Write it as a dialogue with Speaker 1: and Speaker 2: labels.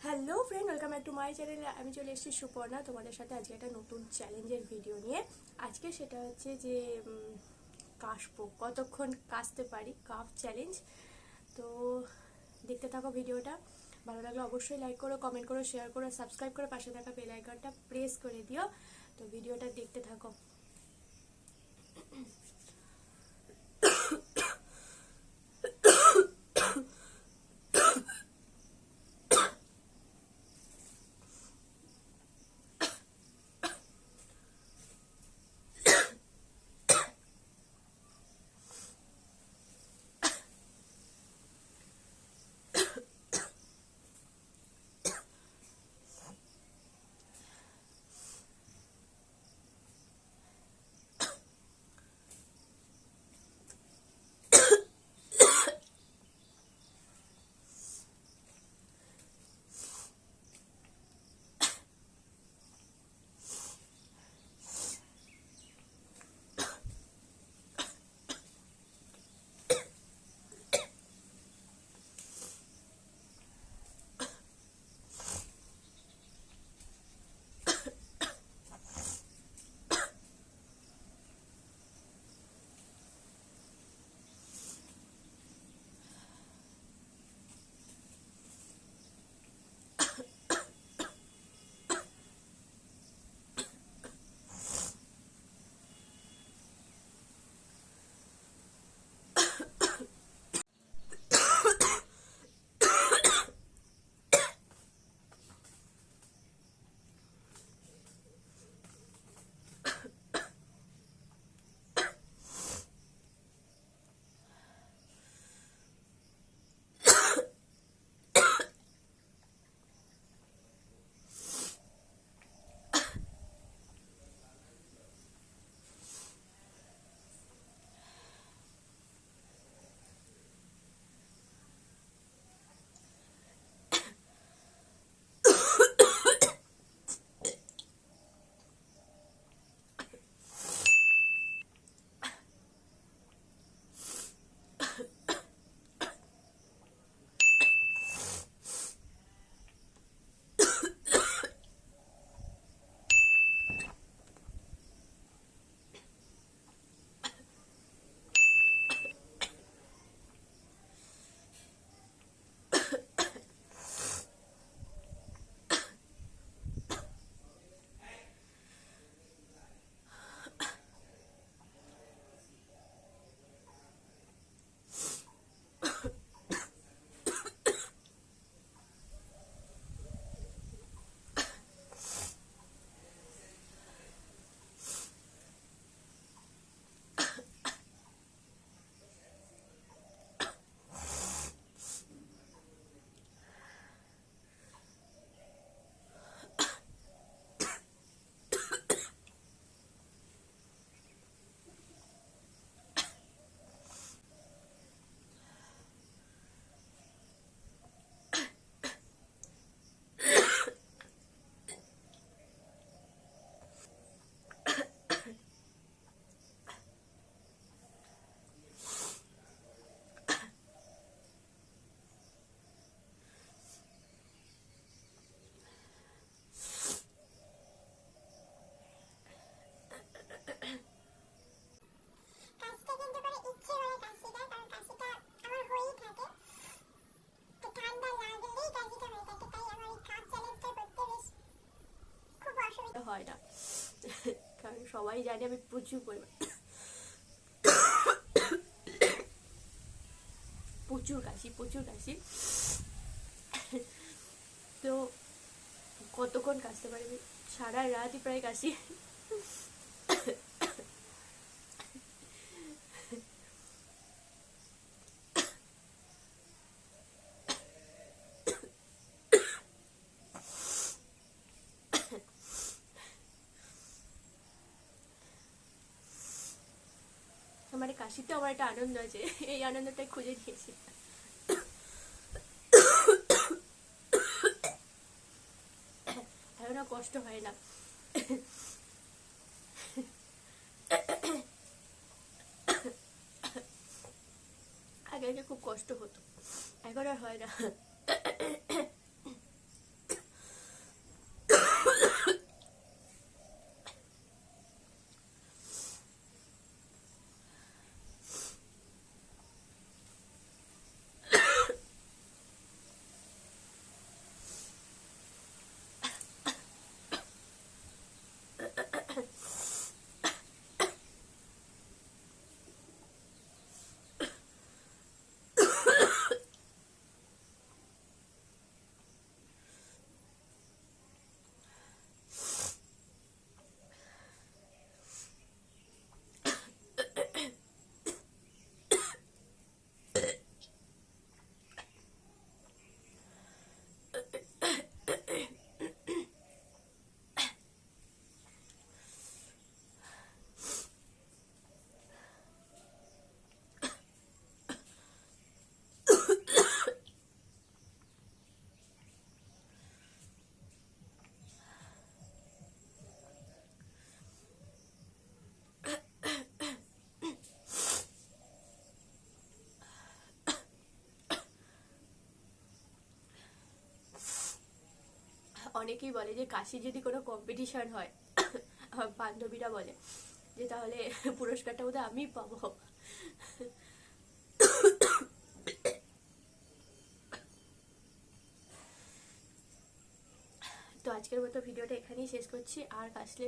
Speaker 1: Hello friend, welcome back to my চ্যানেলে। আমি চলে এসেছি সুপর্ণা তোমাদের সাথে আজকে একটা নতুন চ্যালেঞ্জের ভিডিও নিয়ে। আজকে সেটা হচ্ছে যে কাশবো, কতক্ষণ কাশতে পারি, কাফ চ্যালেঞ্জ। তো দেখতে থাকো ভিডিওটা। ভালো লাগলে অবশ্যই লাইক করো, কমেন্ট করো, শেয়ার করো, সাবস্ক্রাইব করে পাশে থাকা বেল আইকনটা প্রেস করে দিও। তো ভিডিওটা দেখতে থাকো। হয় না, কারণ সবাই জানে আমি প্রচুর পরিমাণ প্রচুর কাশি। তো কতক্ষণ কাশতে পারবি? সারা রাতই প্রায় কাশি। মানে কাশিতে আমার একটা আনন্দ আছে, এই আনন্দটাই খুঁজে নিয়েছি। এখনো কষ্ট হয় না। আগে আগে খুব কষ্ট হতো, এখন আর হয় না। অনেকেই বলে যে কাশি যদি কোনো কম্পিটিশন হয়, আমার বান্ধবীরা বলে যে তাহলে পুরস্কারটা বোধহয় আমিই পাবো। তো আজকের মতো ভিডিওটা এখানেই শেষ করছি। আর কাশলে